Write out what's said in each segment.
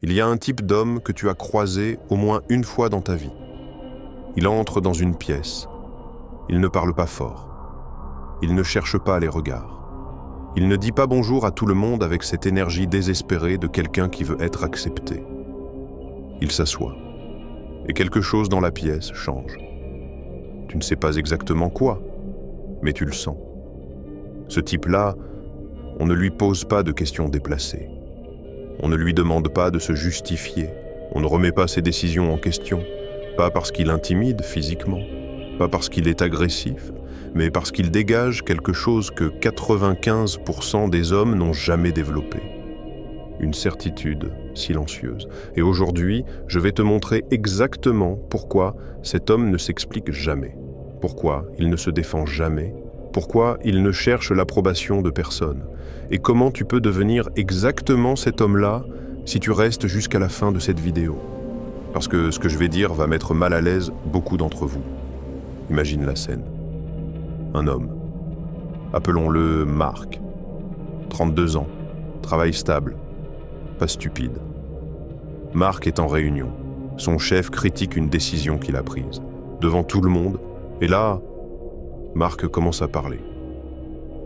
Il y a un type d'homme que tu as croisé au moins une fois dans ta vie. Il entre dans une pièce. Il ne parle pas fort. Il ne cherche pas les regards. Il ne dit pas bonjour à tout le monde avec cette énergie désespérée de quelqu'un qui veut être accepté. Il s'assoit. Et quelque chose dans la pièce change. Tu ne sais pas exactement quoi, mais tu le sens. Ce type-là, on ne lui pose pas de questions déplacées. On ne lui demande pas de se justifier. On ne remet pas ses décisions en question. Pas parce qu'il intimide physiquement, pas parce qu'il est agressif, mais parce qu'il dégage quelque chose que 95% des hommes n'ont jamais développé. Une certitude silencieuse. Et aujourd'hui, je vais te montrer exactement pourquoi cet homme ne s'explique jamais. Pourquoi il ne se défend jamais. Pourquoi il ne cherche l'approbation de personne. Et comment tu peux devenir exactement cet homme-là si tu restes jusqu'à la fin de cette vidéo. Parce que ce que je vais dire va mettre mal à l'aise beaucoup d'entre vous. Imagine la scène. Un homme. Appelons-le Marc. 32 ans. Travail stable. Pas stupide. Marc est en réunion. Son chef critique une décision qu'il a prise. Devant tout le monde. Et là, Marc commence à parler.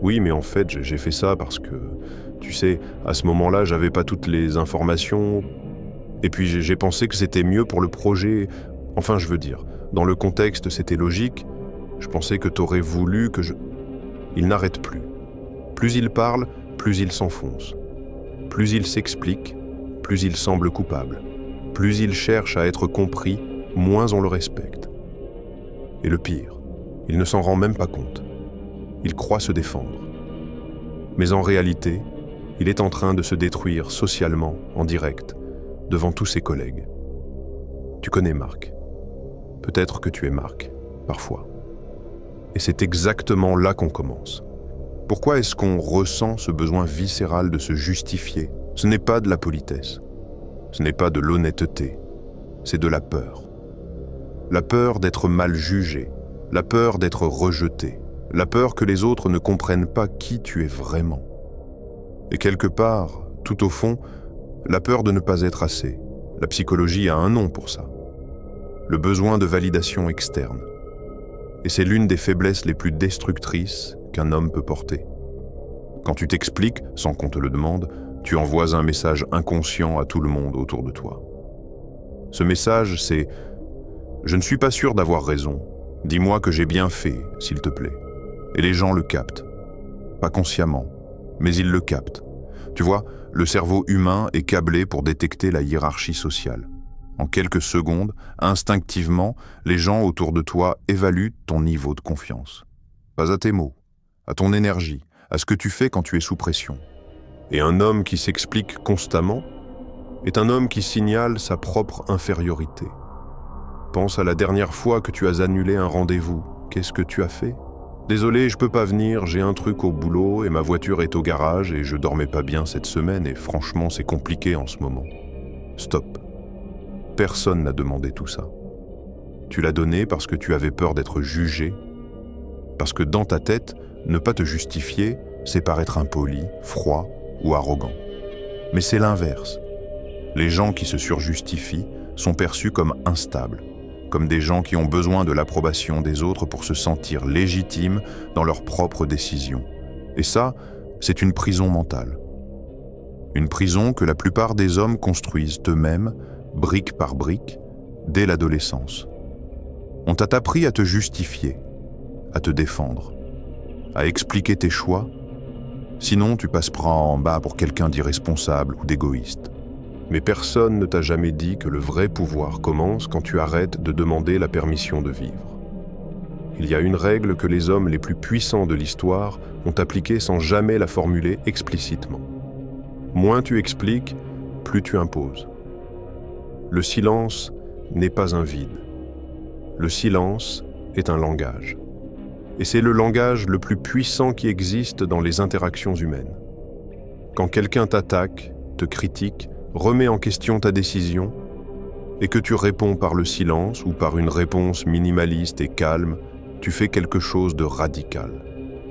Oui, mais en fait, j'ai fait ça parce que, tu sais, à ce moment-là, j'avais pas toutes les informations. Et puis j'ai pensé que c'était mieux pour le projet. Enfin, je veux dire, dans le contexte, c'était logique. Je pensais que t'aurais voulu que je... Il n'arrête plus. Plus il parle, plus il s'enfonce. Plus il s'explique, plus il semble coupable. Plus il cherche à être compris, moins on le respecte. Et le pire, il ne s'en rend même pas compte. Il croit se défendre. Mais en réalité, il est en train de se détruire socialement, en direct, devant tous ses collègues. Tu connais Marc. Peut-être que tu es Marc, parfois. Et c'est exactement là qu'on commence. Pourquoi est-ce qu'on ressent ce besoin viscéral de se justifier? Ce n'est pas de la politesse. Ce n'est pas de l'honnêteté. C'est de la peur. La peur d'être mal jugé. La peur d'être rejeté. La peur que les autres ne comprennent pas qui tu es vraiment. Et quelque part, tout au fond, la peur de ne pas être assez. La psychologie a un nom pour ça. Le besoin de validation externe. Et c'est l'une des faiblesses les plus destructrices qu'un homme peut porter. Quand tu t'expliques, sans qu'on te le demande, tu envoies un message inconscient à tout le monde autour de toi. Ce message, c'est « Je ne suis pas sûr d'avoir raison. Dis-moi que j'ai bien fait, s'il te plaît. » Et les gens le captent. Pas consciemment, mais ils le captent. Tu vois, le cerveau humain est câblé pour détecter la hiérarchie sociale. En quelques secondes, instinctivement, les gens autour de toi évaluent ton niveau de confiance. Pas à tes mots, à ton énergie, à ce que tu fais quand tu es sous pression. Et un homme qui s'explique constamment est un homme qui signale sa propre infériorité. Pense à la dernière fois que tu as annulé un rendez-vous. Qu'est-ce que tu as fait ? Désolé, je peux pas venir, j'ai un truc au boulot et ma voiture est au garage et je dormais pas bien cette semaine et franchement c'est compliqué en ce moment. Stop. Personne n'a demandé tout ça. Tu l'as donné parce que tu avais peur d'être jugé, parce que dans ta tête, ne pas te justifier, c'est paraître impoli, froid ou arrogant. Mais c'est l'inverse. Les gens qui se surjustifient sont perçus comme instables, comme des gens qui ont besoin de l'approbation des autres pour se sentir légitimes dans leurs propres décisions. Et ça, c'est une prison mentale. Une prison que la plupart des hommes construisent eux-mêmes, brique par brique, dès l'adolescence. On t'a appris à te justifier, à te défendre, à expliquer tes choix, sinon tu passeras en bas pour quelqu'un d'irresponsable ou d'égoïste. Mais personne ne t'a jamais dit que le vrai pouvoir commence quand tu arrêtes de demander la permission de vivre. Il y a une règle que les hommes les plus puissants de l'histoire ont appliquée sans jamais la formuler explicitement. Moins tu expliques, plus tu imposes. Le silence n'est pas un vide. Le silence est un langage. Et c'est le langage le plus puissant qui existe dans les interactions humaines. Quand quelqu'un t'attaque, te critique, remet en question ta décision, et que tu réponds par le silence ou par une réponse minimaliste et calme, tu fais quelque chose de radical.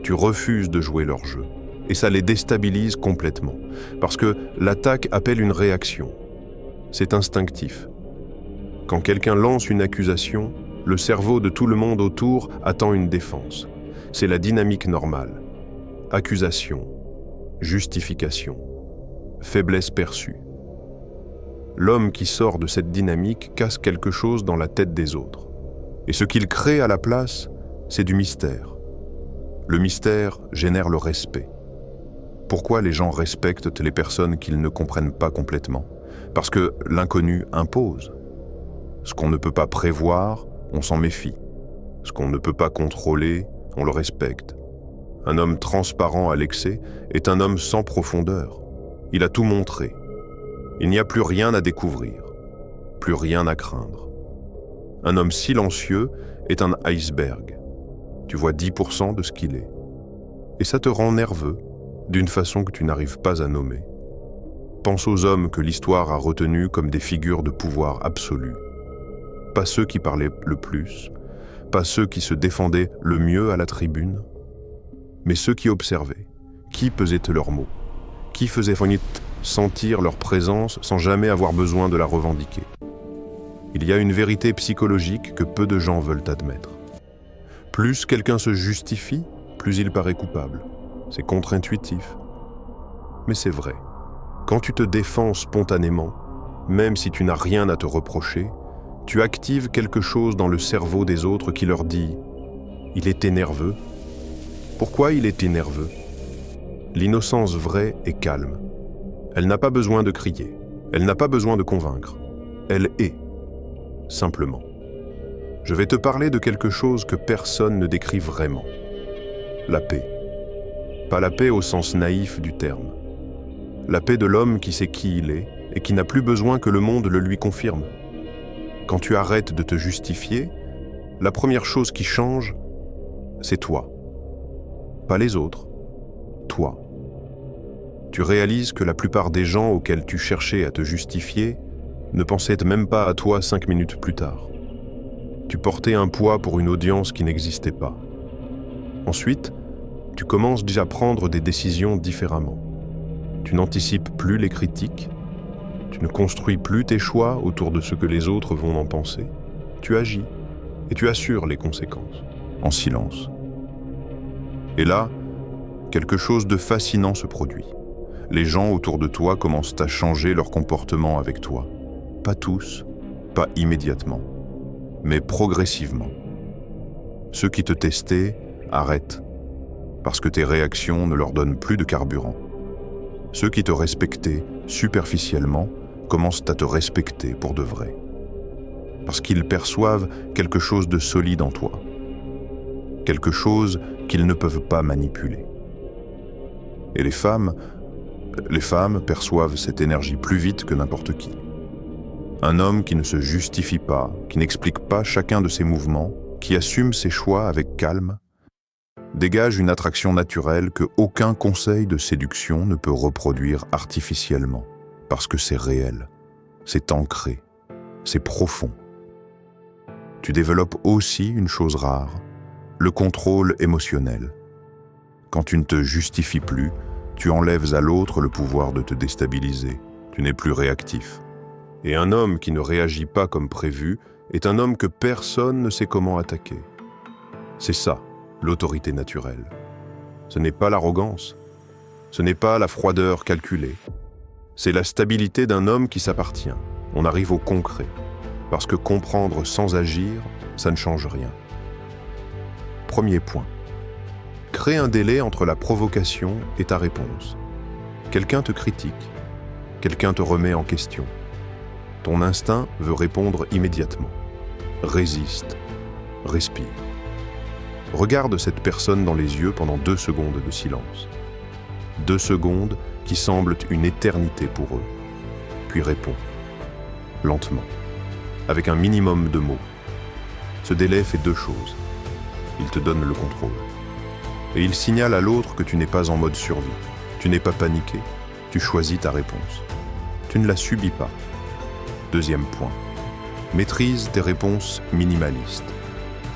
Tu refuses de jouer leur jeu. Et ça les déstabilise complètement. Parce que l'attaque appelle une réaction. C'est instinctif. Quand quelqu'un lance une accusation, le cerveau de tout le monde autour attend une défense. C'est la dynamique normale. Accusation, justification, faiblesse perçue. L'homme qui sort de cette dynamique casse quelque chose dans la tête des autres. Et ce qu'il crée à la place, c'est du mystère. Le mystère génère le respect. Pourquoi les gens respectent les personnes qu'ils ne comprennent pas complètement? Parce que l'inconnu impose. Ce qu'on ne peut pas prévoir, on s'en méfie. Ce qu'on ne peut pas contrôler, on le respecte. Un homme transparent à l'excès est un homme sans profondeur. Il a tout montré. Il n'y a plus rien à découvrir, plus rien à craindre. Un homme silencieux est un iceberg. Tu vois 10% de ce qu'il est. Et ça te rend nerveux, d'une façon que tu n'arrives pas à nommer. Pense aux hommes que l'histoire a retenus comme des figures de pouvoir absolu. Pas ceux qui parlaient le plus, pas ceux qui se défendaient le mieux à la tribune, mais ceux qui observaient, qui pesaient leurs mots, qui faisaient sentir leur présence sans jamais avoir besoin de la revendiquer. Il y a une vérité psychologique que peu de gens veulent admettre. Plus quelqu'un se justifie, plus il paraît coupable. C'est contre-intuitif. Mais c'est vrai. Quand tu te défends spontanément, même si tu n'as rien à te reprocher, tu actives quelque chose dans le cerveau des autres qui leur dit « Il était nerveux ». Pourquoi il était nerveux? L'innocence vraie est calme. Elle n'a pas besoin de crier. Elle n'a pas besoin de convaincre. Elle est, simplement. Je vais te parler de quelque chose que personne ne décrit vraiment. La paix. Pas la paix au sens naïf du terme. La paix de l'homme qui sait qui il est et qui n'a plus besoin que le monde le lui confirme. Quand tu arrêtes de te justifier, la première chose qui change, c'est toi. Pas les autres. Toi. Tu réalises que la plupart des gens auxquels tu cherchais à te justifier ne pensaient même pas à toi 5 minutes plus tard. Tu portais un poids pour une audience qui n'existait pas. Ensuite, tu commences déjà à prendre des décisions différemment. Tu n'anticipes plus les critiques, tu ne construis plus tes choix autour de ce que les autres vont en penser. Tu agis et tu assures les conséquences, en silence. Et là, quelque chose de fascinant se produit. Les gens autour de toi commencent à changer leur comportement avec toi. Pas tous, pas immédiatement, mais progressivement. Ceux qui te testaient arrêtent, parce que tes réactions ne leur donnent plus de carburant. Ceux qui te respectaient superficiellement commencent à te respecter pour de vrai, parce qu'ils perçoivent quelque chose de solide en toi, quelque chose qu'ils ne peuvent pas manipuler. Et les femmes perçoivent cette énergie plus vite que n'importe qui. Un homme qui ne se justifie pas, qui n'explique pas chacun de ses mouvements, qui assume ses choix avec calme, dégage une attraction naturelle que aucun conseil de séduction ne peut reproduire artificiellement, parce que c'est réel, c'est ancré, c'est profond. Tu développes aussi une chose rare, le contrôle émotionnel. Quand tu ne te justifies plus, tu enlèves à l'autre le pouvoir de te déstabiliser. Tu n'es plus réactif. Et un homme qui ne réagit pas comme prévu est un homme que personne ne sait comment attaquer. C'est ça, l'autorité naturelle. Ce n'est pas l'arrogance. Ce n'est pas la froideur calculée. C'est la stabilité d'un homme qui s'appartient. On arrive au concret. Parce que comprendre sans agir, ça ne change rien. Premier point. Crée un délai entre la provocation et ta réponse. Quelqu'un te critique. Quelqu'un te remet en question. Ton instinct veut répondre immédiatement. Résiste. Respire. Regarde cette personne dans les yeux pendant 2 secondes de silence. 2 secondes qui semblent une éternité pour eux. Puis réponds. Lentement. Avec un minimum de mots. Ce délai fait 2 choses. Il te donne le contrôle. Et il signale à l'autre que tu n'es pas en mode survie. Tu n'es pas paniqué. Tu choisis ta réponse. Tu ne la subis pas. Deuxième point. Maîtrise tes réponses minimalistes.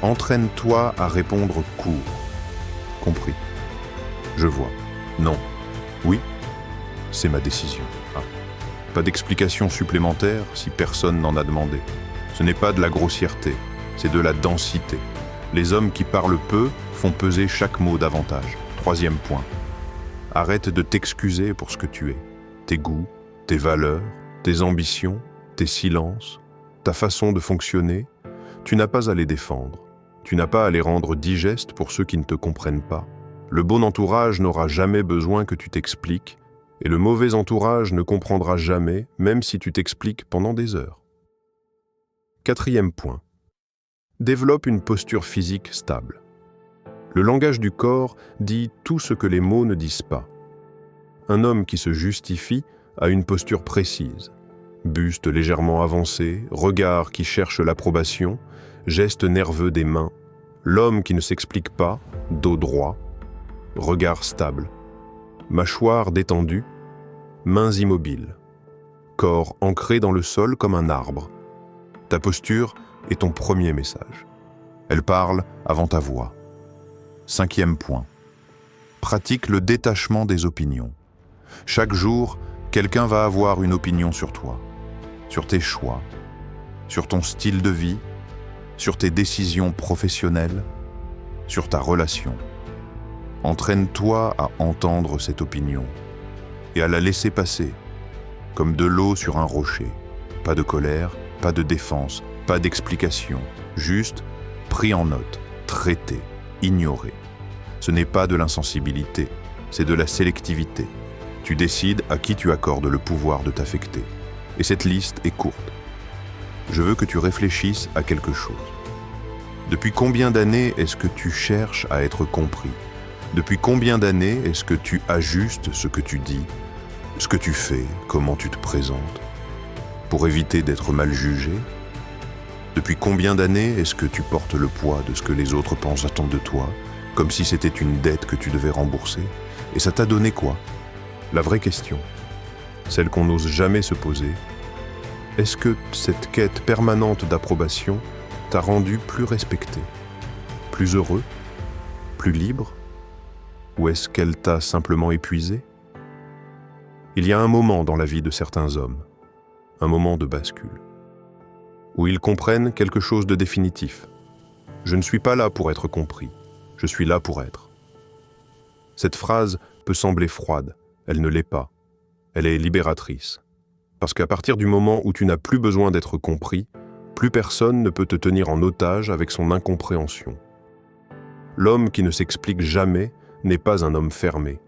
Entraîne-toi à répondre court. Compris. Je vois. Non. Oui. C'est ma décision. Ah. Pas d'explication supplémentaire si personne n'en a demandé. Ce n'est pas de la grossièreté, c'est de la densité. Les hommes qui parlent peu font peser chaque mot davantage. 3e point. Arrête de t'excuser pour ce que tu es. Tes goûts, tes valeurs, tes ambitions, tes silences, ta façon de fonctionner, tu n'as pas à les défendre. Tu n'as pas à les rendre digestes pour ceux qui ne te comprennent pas. Le bon entourage n'aura jamais besoin que tu t'expliques, et le mauvais entourage ne comprendra jamais, même si tu t'expliques pendant des heures. 4e point. Développe une posture physique stable. Le langage du corps dit tout ce que les mots ne disent pas. Un homme qui se justifie a une posture précise. Buste légèrement avancé, regard qui cherche l'approbation, gestes nerveux des mains. L'homme qui ne s'explique pas, dos droit, regard stable. Mâchoire détendue, mains immobiles. Corps ancré dans le sol comme un arbre. Ta posture est ton premier message. Elle parle avant ta voix. 5e point. Pratique le détachement des opinions. Chaque jour, quelqu'un va avoir une opinion sur toi, sur tes choix, sur ton style de vie, sur tes décisions professionnelles, sur ta relation. Entraîne-toi à entendre cette opinion et à la laisser passer, comme de l'eau sur un rocher. Pas de colère, pas de défense, pas d'explication, juste pris en note, traité, ignoré. Ce n'est pas de l'insensibilité, c'est de la sélectivité. Tu décides à qui tu accordes le pouvoir de t'affecter. Et cette liste est courte. Je veux que tu réfléchisses à quelque chose. Depuis combien d'années est-ce que tu cherches à être compris? Depuis combien d'années est-ce que tu ajustes ce que tu dis, ce que tu fais, comment tu te présentes, pour éviter d'être mal jugé? Depuis combien d'années est-ce que tu portes le poids de ce que les autres pensent attendre de toi, comme si c'était une dette que tu devais rembourser? Et ça t'a donné quoi? La vraie question, celle qu'on n'ose jamais se poser, est-ce que cette quête permanente d'approbation t'a rendu plus respecté, plus heureux, plus libre? Ou est-ce qu'elle t'a simplement épuisé? Il y a un moment dans la vie de certains hommes, un moment de bascule, où ils comprennent quelque chose de définitif. Je ne suis pas là pour être compris, je suis là pour être. Cette phrase peut sembler froide, elle ne l'est pas. Elle est libératrice. Parce qu'à partir du moment où tu n'as plus besoin d'être compris, plus personne ne peut te tenir en otage avec son incompréhension. L'homme qui ne s'explique jamais n'est pas un homme fermé.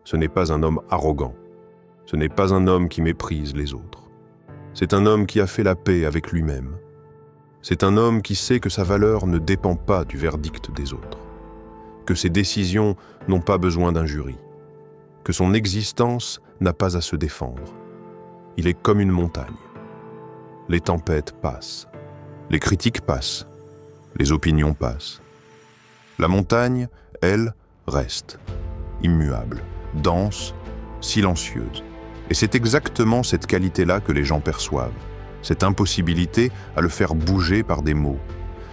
Ce n'est pas un homme arrogant. Ce n'est pas un homme qui méprise les autres. C'est un homme qui a fait la paix avec lui-même. C'est un homme qui sait que sa valeur ne dépend pas du verdict des autres, que ses décisions n'ont pas besoin d'un jury, que son existence n'a pas à se défendre. Il est comme une montagne. Les tempêtes passent, les critiques passent, les opinions passent. La montagne, elle, reste, immuable, dense, silencieuse. Et c'est exactement cette qualité-là que les gens perçoivent, cette impossibilité à le faire bouger par des mots,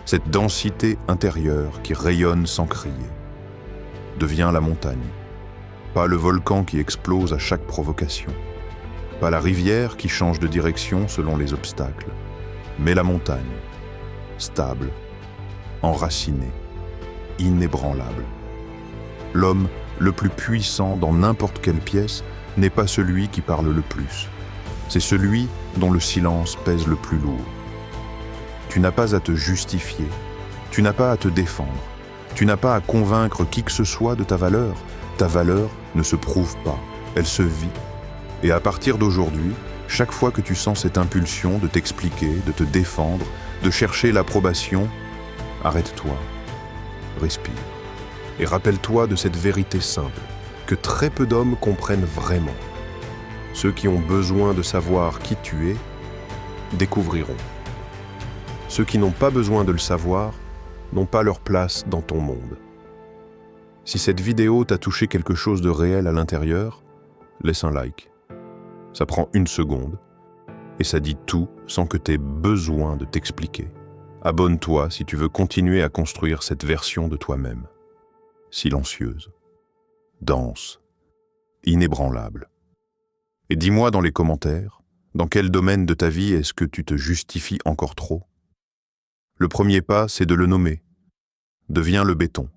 cette densité intérieure qui rayonne sans crier. Devient la montagne, pas le volcan qui explose à chaque provocation, pas la rivière qui change de direction selon les obstacles, mais la montagne, stable, enracinée, inébranlable. L'homme le plus puissant dans n'importe quelle pièce n'est pas celui qui parle le plus, c'est celui dont le silence pèse le plus lourd. Tu n'as pas à te justifier, tu n'as pas à te défendre, tu n'as pas à convaincre qui que ce soit de ta valeur. Ta valeur ne se prouve pas, elle se vit. Et à partir d'aujourd'hui, chaque fois que tu sens cette impulsion de t'expliquer, de te défendre, de chercher l'approbation, arrête-toi, respire. Et rappelle-toi de cette vérité simple, que très peu d'hommes comprennent vraiment. Ceux qui ont besoin de savoir qui tu es, découvriront. Ceux qui n'ont pas besoin de le savoir, n'ont pas leur place dans ton monde. Si cette vidéo t'a touché quelque chose de réel à l'intérieur, laisse un like. Ça prend 1 seconde et ça dit tout sans que tu aies besoin de t'expliquer. Abonne-toi si tu veux continuer à construire cette version de toi-même. Silencieuse, dense, inébranlable. Et dis-moi dans les commentaires, dans quel domaine de ta vie est-ce que tu te justifies encore trop? Le premier pas, c'est de le nommer. Deviens le béton.